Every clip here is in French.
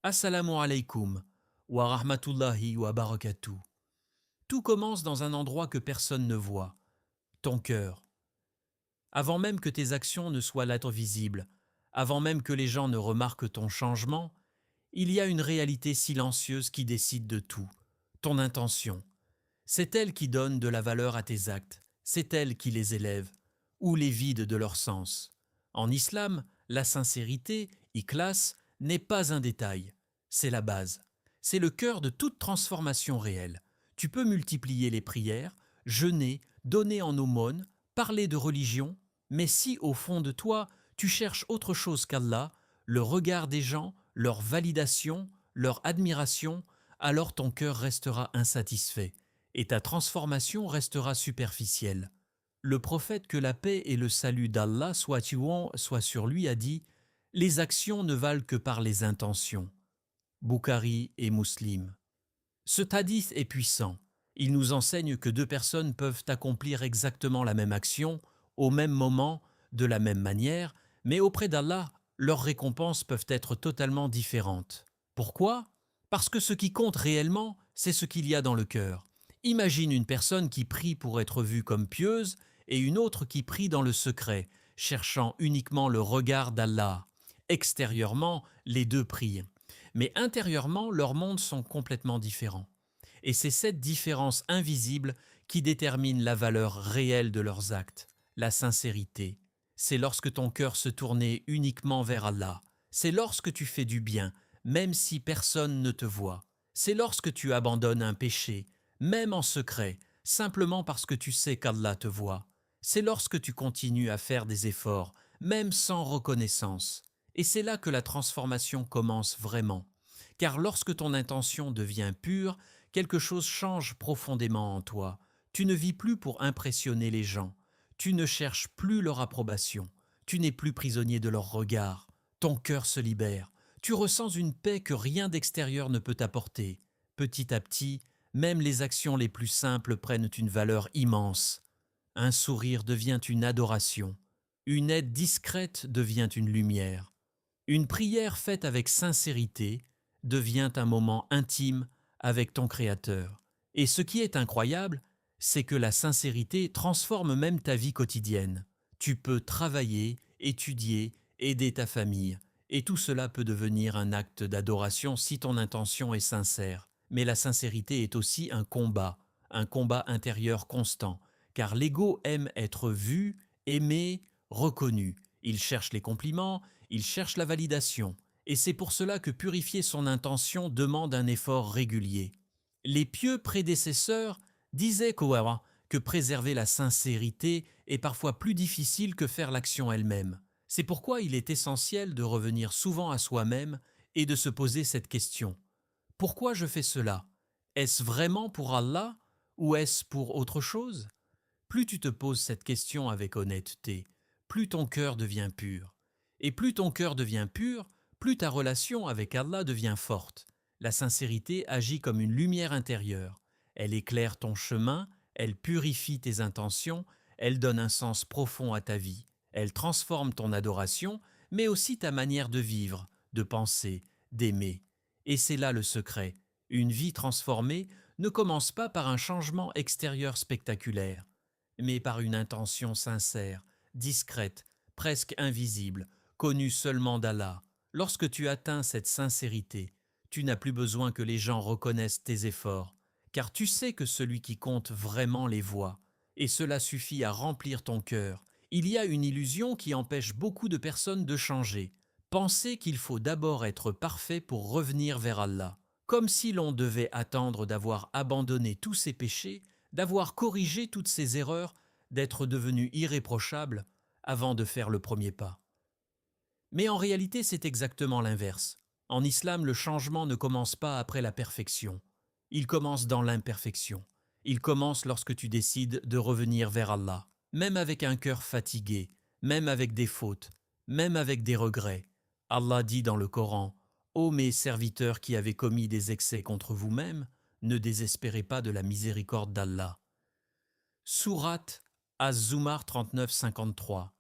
Assalamu alaikum wa rahmatullahi wa barakatuh. Tout commence dans un endroit que personne ne voit, ton cœur. Avant même que tes actions ne soient là visibles, avant même que les gens ne remarquent ton changement, il y a une réalité silencieuse qui décide de tout, ton intention. C'est elle qui donne de la valeur à tes actes, c'est elle qui les élève, ou les vide de leur sens. En islam, la sincérité, ikhlas, n'est pas un détail, c'est la base. C'est le cœur de toute transformation réelle. Tu peux multiplier les prières, jeûner, donner en aumône, parler de religion, mais si au fond de toi, tu cherches autre chose qu'Allah, le regard des gens, leur validation, leur admiration, alors ton cœur restera insatisfait et ta transformation restera superficielle. Le prophète, que la paix et le salut d'Allah soient sur lui, a dit « Les actions ne valent que par les intentions ». Bukhari et Muslim. Ce hadith est puissant. Il nous enseigne que deux personnes peuvent accomplir exactement la même action, au même moment, de la même manière, mais auprès d'Allah, leurs récompenses peuvent être totalement différentes. Pourquoi ? Parce que ce qui compte réellement, c'est ce qu'il y a dans le cœur. Imagine une personne qui prie pour être vue comme pieuse et une autre qui prie dans le secret, cherchant uniquement le regard d'Allah. Extérieurement, les deux prient. Mais intérieurement, leurs mondes sont complètement différents. Et c'est cette différence invisible qui détermine la valeur réelle de leurs actes, la sincérité. C'est lorsque ton cœur se tournait uniquement vers Allah. C'est lorsque tu fais du bien, même si personne ne te voit. C'est lorsque tu abandonnes un péché, même en secret, simplement parce que tu sais qu'Allah te voit. C'est lorsque tu continues à faire des efforts, même sans reconnaissance. Et c'est là que la transformation commence vraiment. Car lorsque ton intention devient pure, quelque chose change profondément en toi. Tu ne vis plus pour impressionner les gens. Tu ne cherches plus leur approbation. Tu n'es plus prisonnier de leur regard. Ton cœur se libère. Tu ressens une paix que rien d'extérieur ne peut apporter. Petit à petit, même les actions les plus simples prennent une valeur immense. Un sourire devient une adoration. Une aide discrète devient une lumière. Une prière faite avec sincérité devient un moment intime avec ton Créateur. Et ce qui est incroyable, c'est que la sincérité transforme même ta vie quotidienne. Tu peux travailler, étudier, aider ta famille, et tout cela peut devenir un acte d'adoration si ton intention est sincère. Mais la sincérité est aussi un combat intérieur constant, car l'ego aime être vu, aimé, reconnu. Il cherche les compliments, il cherche la validation, et c'est pour cela que purifier son intention demande un effort régulier. Les pieux prédécesseurs disaient que préserver la sincérité est parfois plus difficile que faire l'action elle-même. C'est pourquoi il est essentiel de revenir souvent à soi-même et de se poser cette question. Pourquoi je fais cela ? Est-ce vraiment pour Allah ou est-ce pour autre chose ? Plus tu te poses cette question avec honnêteté, plus ton cœur devient pur. Et plus ton cœur devient pur, plus ta relation avec Allah devient forte. La sincérité agit comme une lumière intérieure. Elle éclaire ton chemin, elle purifie tes intentions, elle donne un sens profond à ta vie. Elle transforme ton adoration, mais aussi ta manière de vivre, de penser, d'aimer. Et c'est là le secret. Une vie transformée ne commence pas par un changement extérieur spectaculaire, mais par une intention sincère, discrète, presque invisible, connue seulement d'Allah. Lorsque tu atteins cette sincérité, tu n'as plus besoin que les gens reconnaissent tes efforts, car tu sais que celui qui compte vraiment les voit, et cela suffit à remplir ton cœur. Il y a une illusion qui empêche beaucoup de personnes de changer. Penser qu'il faut d'abord être parfait pour revenir vers Allah, comme si l'on devait attendre d'avoir abandonné tous ses péchés, d'avoir corrigé toutes ses erreurs, d'être devenu irréprochable avant de faire le premier pas. Mais en réalité, c'est exactement l'inverse. En islam, le changement ne commence pas après la perfection. Il commence dans l'imperfection. Il commence lorsque tu décides de revenir vers Allah, même avec un cœur fatigué, même avec des fautes, même avec des regrets. Allah dit dans le Coran, « Ô mes serviteurs qui avez commis des excès contre vous-mêmes, ne désespérez pas de la miséricorde d'Allah. » Sourate Az-Zumar 39-53.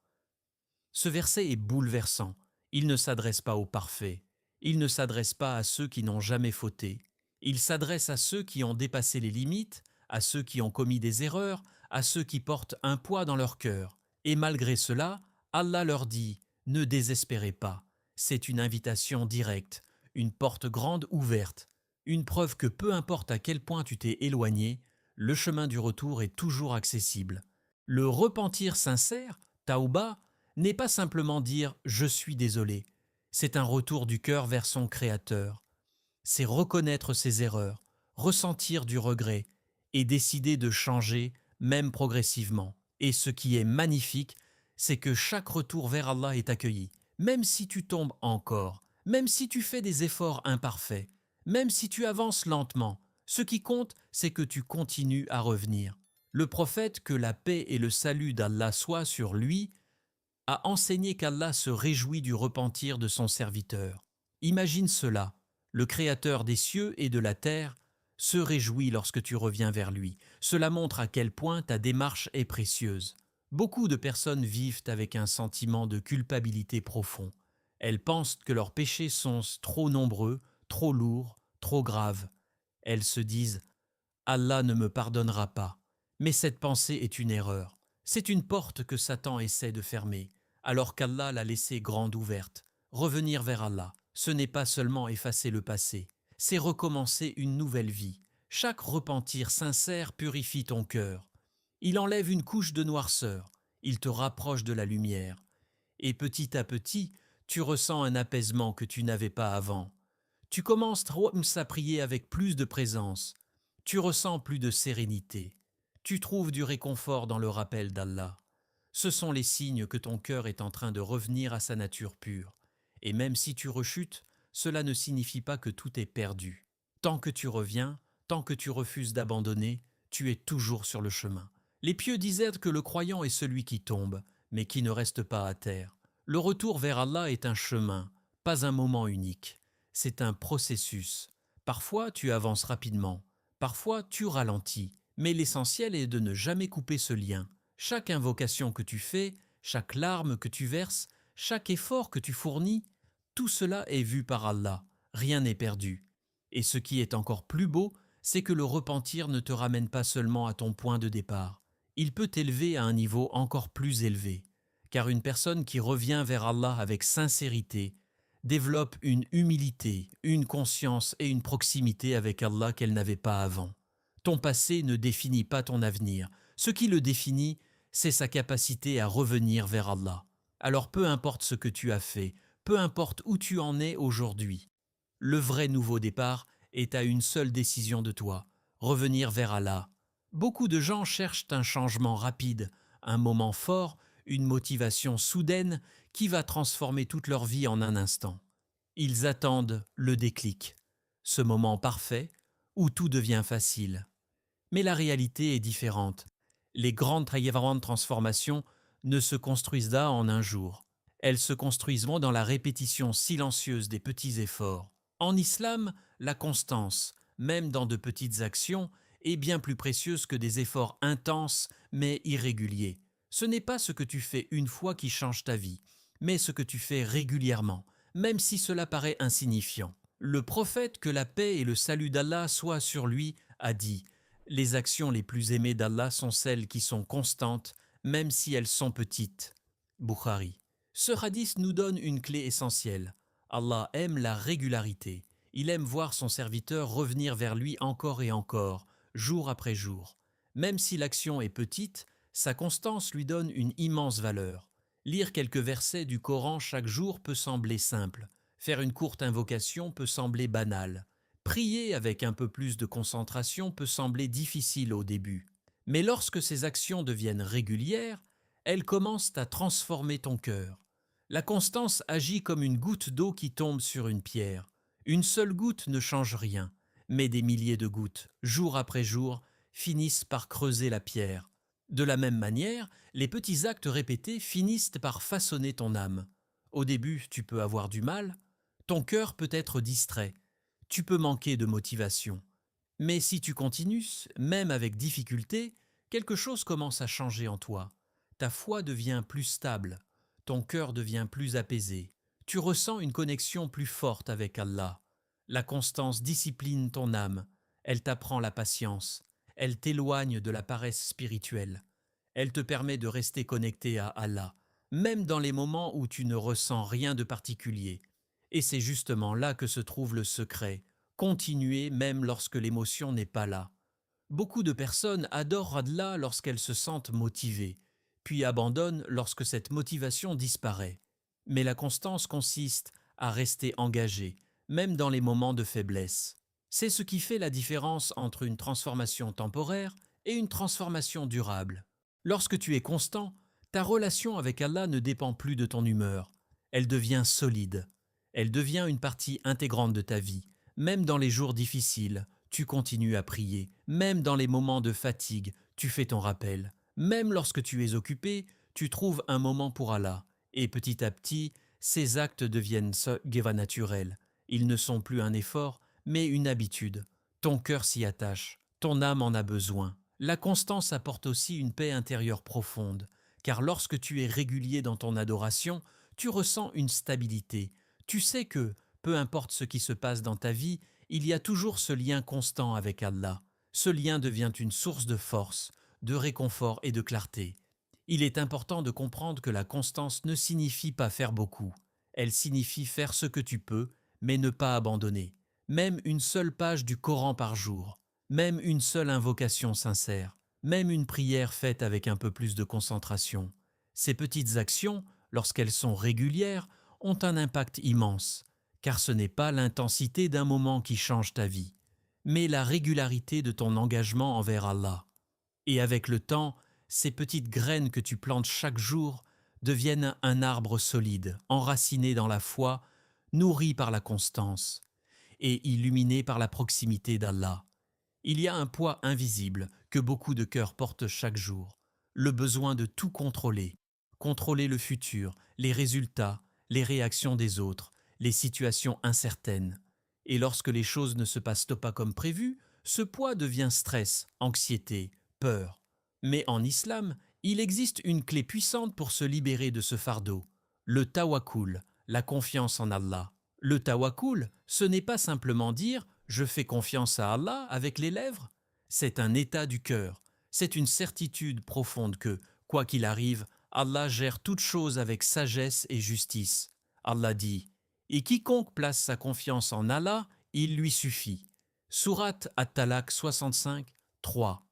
Ce verset est bouleversant. Il ne s'adresse pas aux parfaits. Il ne s'adresse pas à ceux qui n'ont jamais fauté. Il s'adresse à ceux qui ont dépassé les limites, à ceux qui ont commis des erreurs, à ceux qui portent un poids dans leur cœur. Et malgré cela, Allah leur dit « Ne désespérez pas ». C'est une invitation directe, une porte grande ouverte, une preuve que peu importe à quel point tu t'es éloigné, le chemin du retour est toujours accessible. Le repentir sincère, Tauba, n'est pas simplement dire « je suis désolé ». C'est un retour du cœur vers son Créateur. C'est reconnaître ses erreurs, ressentir du regret et décider de changer, même progressivement. Et ce qui est magnifique, c'est que chaque retour vers Allah est accueilli, même si tu tombes encore, même si tu fais des efforts imparfaits, même si tu avances lentement. Ce qui compte, c'est que tu continues à revenir. Le prophète, que la paix et le salut d'Allah soient sur lui, a enseigné qu'Allah se réjouit du repentir de son serviteur. Imagine cela, le Créateur des cieux et de la terre se réjouit lorsque tu reviens vers lui. Cela montre à quel point ta démarche est précieuse. Beaucoup de personnes vivent avec un sentiment de culpabilité profond. Elles pensent que leurs péchés sont trop nombreux, trop lourds, trop graves. Elles se disent « Allah ne me pardonnera pas ». Mais cette pensée est une erreur. C'est une porte que Satan essaie de fermer, alors qu'Allah l'a laissée grande ouverte. Revenir vers Allah, ce n'est pas seulement effacer le passé, c'est recommencer une nouvelle vie. Chaque repentir sincère purifie ton cœur. Il enlève une couche de noirceur, il te rapproche de la lumière. Et petit à petit, tu ressens un apaisement que tu n'avais pas avant. Tu commences à prier avec plus de présence. Tu ressens plus de sérénité. Tu trouves du réconfort dans le rappel d'Allah. Ce sont les signes que ton cœur est en train de revenir à sa nature pure. Et même si tu rechutes, cela ne signifie pas que tout est perdu. Tant que tu reviens, tant que tu refuses d'abandonner, tu es toujours sur le chemin. Les pieux disaient que le croyant est celui qui tombe, mais qui ne reste pas à terre. Le retour vers Allah est un chemin, pas un moment unique. C'est un processus. Parfois, tu avances rapidement, parfois, tu ralentis, mais l'essentiel est de ne jamais couper ce lien. Chaque invocation que tu fais, chaque larme que tu verses, chaque effort que tu fournis, tout cela est vu par Allah, rien n'est perdu. Et ce qui est encore plus beau, c'est que le repentir ne te ramène pas seulement à ton point de départ, il peut t'élever à un niveau encore plus élevé, car une personne qui revient vers Allah avec sincérité développe une humilité, une conscience et une proximité avec Allah qu'elle n'avait pas avant. Ton passé ne définit pas ton avenir, ce qui le définit, c'est sa capacité à revenir vers Allah. Alors peu importe ce que tu as fait, peu importe où tu en es aujourd'hui, le vrai nouveau départ est à une seule décision de toi, revenir vers Allah. Beaucoup de gens cherchent un changement rapide, un moment fort, une motivation soudaine qui va transformer toute leur vie en un instant. Ils attendent le déclic, ce moment parfait où tout devient facile. Mais la réalité est différente. Les grandes transformations ne se construisent pas en un jour. Elles se construisent dans la répétition silencieuse des petits efforts. En islam, la constance, même dans de petites actions, est bien plus précieuse que des efforts intenses mais irréguliers. Ce n'est pas ce que tu fais une fois qui change ta vie, mais ce que tu fais régulièrement, même si cela paraît insignifiant. Le prophète, que la paix et le salut d'Allah soient sur lui, a dit « Les actions les plus aimées d'Allah sont celles qui sont constantes, même si elles sont petites. » Bukhari. Ce hadith nous donne une clé essentielle. Allah aime la régularité. Il aime voir son serviteur revenir vers lui encore et encore, jour après jour. Même si l'action est petite, sa constance lui donne une immense valeur. Lire quelques versets du Coran chaque jour peut sembler simple. Faire une courte invocation peut sembler banal. Prier avec un peu plus de concentration peut sembler difficile au début. Mais lorsque ces actions deviennent régulières, elles commencent à transformer ton cœur. La constance agit comme une goutte d'eau qui tombe sur une pierre. Une seule goutte ne change rien, mais des milliers de gouttes, jour après jour, finissent par creuser la pierre. De la même manière, les petits actes répétés finissent par façonner ton âme. Au début, tu peux avoir du mal, ton cœur peut être distrait, tu peux manquer de motivation. Mais si tu continues, même avec difficulté, quelque chose commence à changer en toi. Ta foi devient plus stable, ton cœur devient plus apaisé, tu ressens une connexion plus forte avec Allah. La constance discipline ton âme, elle t'apprend la patience, elle t'éloigne de la paresse spirituelle, elle te permet de rester connecté à Allah, même dans les moments où tu ne ressens rien de particulier. Et c'est justement là que se trouve le secret, continuer même lorsque l'émotion n'est pas là. Beaucoup de personnes adorent Allah lorsqu'elles se sentent motivées, puis abandonnent lorsque cette motivation disparaît. Mais la constance consiste à rester engagé, même dans les moments de faiblesse. C'est ce qui fait la différence entre une transformation temporaire et une transformation durable. Lorsque tu es constant, ta relation avec Allah ne dépend plus de ton humeur. Elle devient solide. Elle devient une partie intégrante de ta vie. Même dans les jours difficiles, tu continues à prier. Même dans les moments de fatigue, tu fais ton rappel. Même lorsque tu es occupé, tu trouves un moment pour Allah. Et petit à petit, ces actes deviennent naturels. Ils ne sont plus un effort, mais une habitude. Ton cœur s'y attache, ton âme en a besoin. La constance apporte aussi une paix intérieure profonde, car lorsque tu es régulier dans ton adoration, tu ressens une stabilité. Tu sais que, peu importe ce qui se passe dans ta vie, il y a toujours ce lien constant avec Allah. Ce lien devient une source de force, de réconfort et de clarté. Il est important de comprendre que la constance ne signifie pas faire beaucoup. Elle signifie faire ce que tu peux, mais ne pas abandonner. Même une seule page du Coran par jour, même une seule invocation sincère, même une prière faite avec un peu plus de concentration. Ces petites actions, lorsqu'elles sont régulières, ont un impact immense, car ce n'est pas l'intensité d'un moment qui change ta vie, mais la régularité de ton engagement envers Allah. Et avec le temps, ces petites graines que tu plantes chaque jour deviennent un arbre solide, enraciné dans la foi, nourri par la constance et illuminé par la proximité d'Allah. Il y a un poids invisible que beaucoup de cœurs portent chaque jour, le besoin de tout contrôler, contrôler le futur, les résultats, les réactions des autres, les situations incertaines. Et lorsque les choses ne se passent pas comme prévu, ce poids devient stress, anxiété, peur. Mais en islam, il existe une clé puissante pour se libérer de ce fardeau, le tawakkul, la confiance en Allah. Le tawakkul, ce n'est pas simplement dire « je fais confiance à Allah » avec les lèvres. C'est un état du cœur, c'est une certitude profonde que, quoi qu'il arrive, Allah gère toutes choses avec sagesse et justice. Allah dit « Et quiconque place sa confiance en Allah, il lui suffit. » Sourate At-Talaq 65, 3.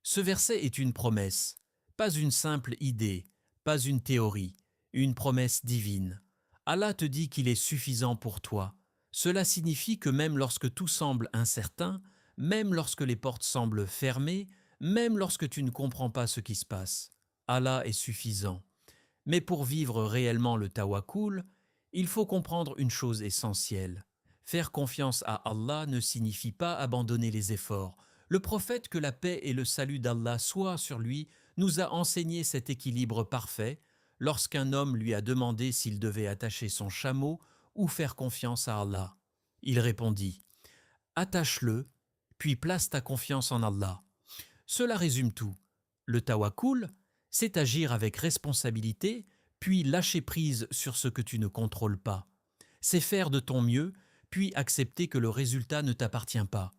Ce verset est une promesse, pas une simple idée, pas une théorie, une promesse divine. Allah te dit qu'il est suffisant pour toi. Cela signifie que même lorsque tout semble incertain, même lorsque les portes semblent fermées, même lorsque tu ne comprends pas ce qui se passe, Allah est suffisant. Mais pour vivre réellement le tawakkul, il faut comprendre une chose essentielle. Faire confiance à Allah ne signifie pas abandonner les efforts. Le prophète, que la paix et le salut d'Allah soient sur lui, nous a enseigné cet équilibre parfait lorsqu'un homme lui a demandé s'il devait attacher son chameau ou faire confiance à Allah. Il répondit « Attache-le, puis place ta confiance en Allah. » Cela résume tout. Le tawakkul, c'est agir avec responsabilité, puis lâcher prise sur ce que tu ne contrôles pas. C'est faire de ton mieux, puis accepter que le résultat ne t'appartient pas.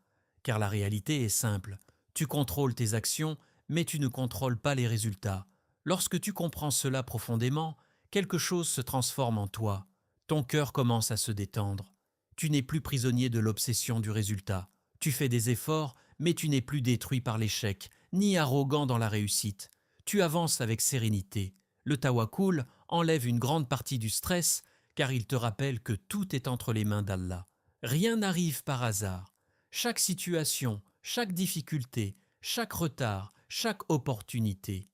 Car la réalité est simple. Tu contrôles tes actions, mais tu ne contrôles pas les résultats. Lorsque tu comprends cela profondément, quelque chose se transforme en toi. Ton cœur commence à se détendre. Tu n'es plus prisonnier de l'obsession du résultat. Tu fais des efforts, mais tu n'es plus détruit par l'échec, ni arrogant dans la réussite. Tu avances avec sérénité. Le tawakkul enlève une grande partie du stress, car il te rappelle que tout est entre les mains d'Allah. Rien n'arrive par hasard. Chaque situation, chaque difficulté, chaque retard, chaque opportunité,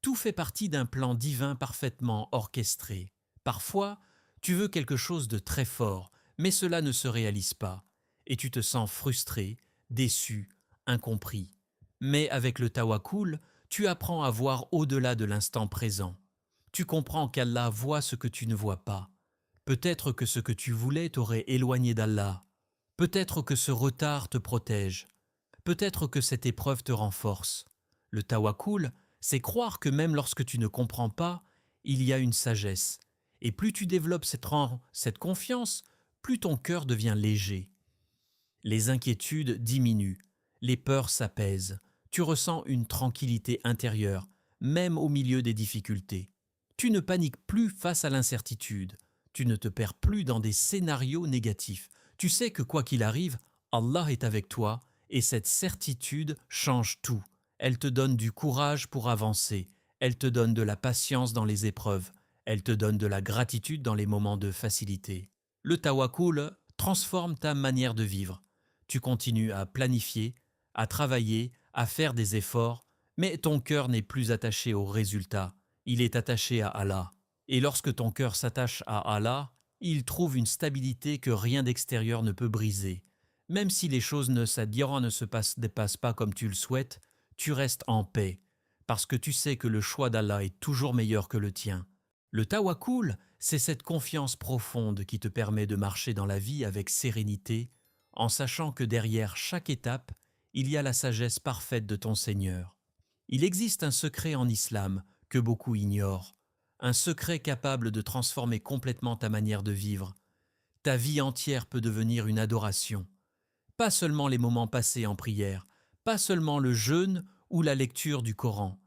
tout fait partie d'un plan divin parfaitement orchestré. Parfois, tu veux quelque chose de très fort, mais cela ne se réalise pas, et tu te sens frustré, déçu, incompris. Mais avec le tawakkul, tu apprends à voir au-delà de l'instant présent. Tu comprends qu'Allah voit ce que tu ne vois pas. Peut-être que ce que tu voulais t'aurait éloigné d'Allah. Peut-être que ce retard te protège. Peut-être que cette épreuve te renforce. Le tawakkul, c'est croire que même lorsque tu ne comprends pas, il y a une sagesse, Et plus tu développes cette confiance, plus ton cœur devient léger. Les inquiétudes diminuent, les peurs s'apaisent, tu ressens une tranquillité intérieure, même au milieu des difficultés. Tu ne paniques plus face à l'incertitude, tu ne te perds plus dans des scénarios négatifs. Tu sais que quoi qu'il arrive, Allah est avec toi et cette certitude change tout. Elle te donne du courage pour avancer, elle te donne de la patience dans les épreuves, elle te donne de la gratitude dans les moments de facilité. Le tawakkul transforme ta manière de vivre. Tu continues à planifier, à travailler, à faire des efforts, mais ton cœur n'est plus attaché aux résultats, il est attaché à Allah. Et lorsque ton cœur s'attache à Allah, il trouve une stabilité que rien d'extérieur ne peut briser. Même si les choses dépassent pas comme tu le souhaites, tu restes en paix, parce que tu sais que le choix d'Allah est toujours meilleur que le tien. Le tawakkul, c'est cette confiance profonde qui te permet de marcher dans la vie avec sérénité, en sachant que derrière chaque étape, il y a la sagesse parfaite de ton Seigneur. Il existe un secret en islam que beaucoup ignorent, un secret capable de transformer complètement ta manière de vivre. Ta vie entière peut devenir une adoration. Pas seulement les moments passés en prière, pas seulement le jeûne ou la lecture du Coran,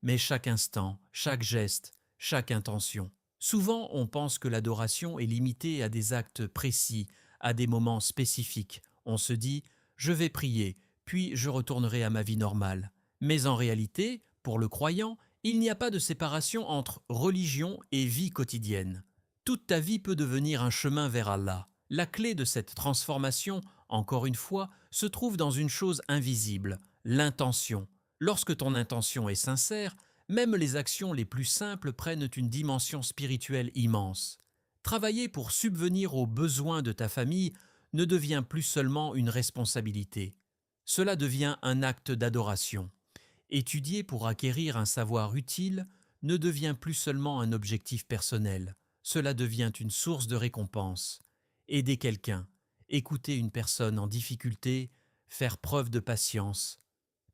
mais chaque instant, chaque geste, chaque intention. Souvent, on pense que l'adoration est limitée à des actes précis, à des moments spécifiques. On se dit « je vais prier, puis je retournerai à ma vie normale ». Mais en réalité, pour le croyant, il n'y a pas de séparation entre religion et vie quotidienne. Toute ta vie peut devenir un chemin vers Allah. La clé de cette transformation, encore une fois, se trouve dans une chose invisible, l'intention. Lorsque ton intention est sincère, même les actions les plus simples prennent une dimension spirituelle immense. Travailler pour subvenir aux besoins de ta famille ne devient plus seulement une responsabilité. Cela devient un acte d'adoration. Étudier pour acquérir un savoir utile ne devient plus seulement un objectif personnel. Cela devient une source de récompense. Aider quelqu'un, écouter une personne en difficulté, faire preuve de patience,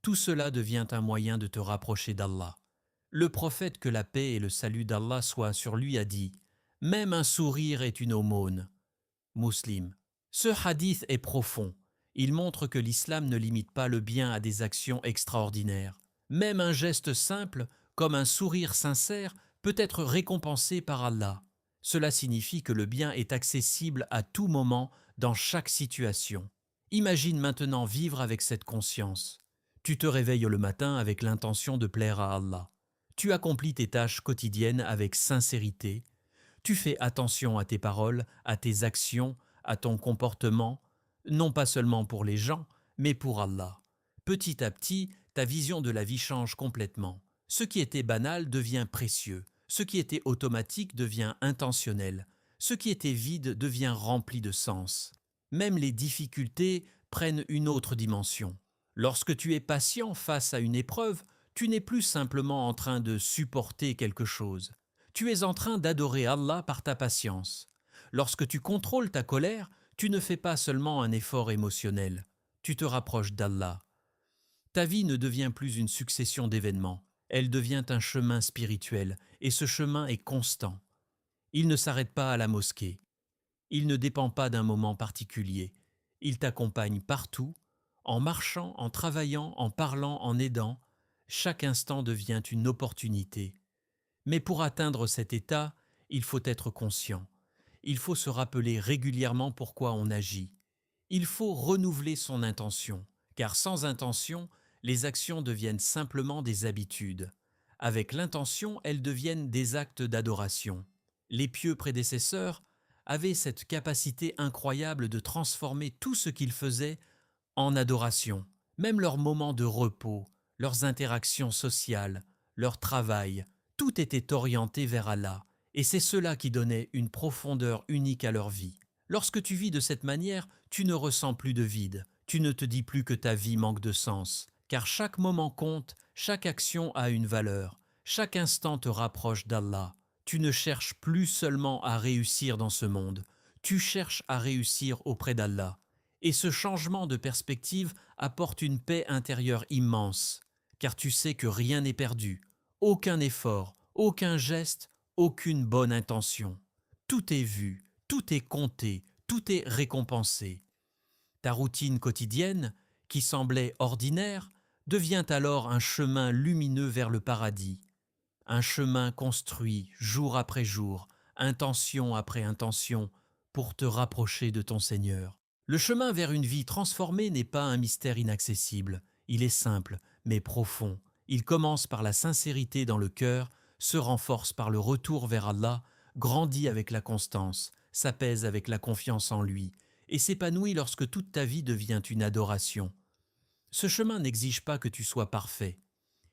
tout cela devient un moyen de te rapprocher d'Allah. Le prophète, que la paix et le salut d'Allah soient sur lui, a dit « Même un sourire est une aumône ». Muslim. Ce hadith est profond. Il montre que l'islam ne limite pas le bien à des actions extraordinaires. Même un geste simple, comme un sourire sincère, peut être récompensé par Allah. Cela signifie que le bien est accessible à tout moment, dans chaque situation. Imagine maintenant vivre avec cette conscience. Tu te réveilles le matin avec l'intention de plaire à Allah. Tu accomplis tes tâches quotidiennes avec sincérité. Tu fais attention à tes paroles, à tes actions, à ton comportement, non pas seulement pour les gens, mais pour Allah. Petit à petit, ta vision de la vie change complètement. Ce qui était banal devient précieux. Ce qui était automatique devient intentionnel. Ce qui était vide devient rempli de sens. Même les difficultés prennent une autre dimension. Lorsque tu es patient face à une épreuve, tu n'es plus simplement en train de supporter quelque chose. Tu es en train d'adorer Allah par ta patience. Lorsque tu contrôles ta colère, tu ne fais pas seulement un effort émotionnel, tu te rapproches d'Allah. Ta vie ne devient plus une succession d'événements, elle devient un chemin spirituel, et ce chemin est constant. Il ne s'arrête pas à la mosquée, il ne dépend pas d'un moment particulier, il t'accompagne partout, en marchant, en travaillant, en parlant, en aidant, chaque instant devient une opportunité. Mais pour atteindre cet état, il faut être conscient. Il faut se rappeler régulièrement pourquoi on agit. Il faut renouveler son intention, car sans intention, les actions deviennent simplement des habitudes. Avec l'intention, elles deviennent des actes d'adoration. Les pieux prédécesseurs avaient cette capacité incroyable de transformer tout ce qu'ils faisaient en adoration, même leurs moments de repos, leurs interactions sociales, leur travail, tout était orienté vers Allah, et c'est cela qui donnait une profondeur unique à leur vie. Lorsque tu vis de cette manière, tu ne ressens plus de vide, tu ne te dis plus que ta vie manque de sens, car chaque moment compte, chaque action a une valeur, chaque instant te rapproche d'Allah. Tu ne cherches plus seulement à réussir dans ce monde, tu cherches à réussir auprès d'Allah. Et ce changement de perspective apporte une paix intérieure immense, car tu sais que rien n'est perdu, aucun effort, aucun geste, aucune bonne intention. Tout est vu, tout est compté, tout est récompensé. Ta routine quotidienne, qui semblait ordinaire, devient alors un chemin lumineux vers le paradis, un chemin construit jour après jour, intention après intention, pour te rapprocher de ton Seigneur. Le chemin vers une vie transformée n'est pas un mystère inaccessible, il est simple, mais profond. Il commence par la sincérité dans le cœur, se renforce par le retour vers Allah, grandit avec la constance, s'apaise avec la confiance en lui, et s'épanouit lorsque toute ta vie devient une adoration. Ce chemin n'exige pas que tu sois parfait.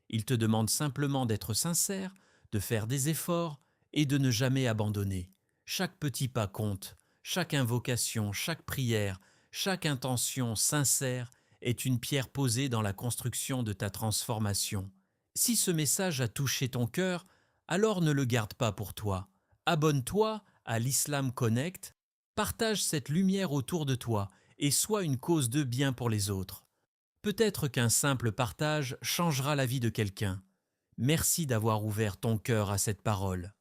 Il te demande simplement d'être sincère, de faire des efforts et de ne jamais abandonner. Chaque petit pas compte, chaque invocation, chaque prière, chaque intention sincère est une pierre posée dans la construction de ta transformation. Si ce message a touché ton cœur, alors ne le garde pas pour toi. Abonne-toi à l'Islam Connect, partage cette lumière autour de toi et sois une cause de bien pour les autres. Peut-être qu'un simple partage changera la vie de quelqu'un. Merci d'avoir ouvert ton cœur à cette parole.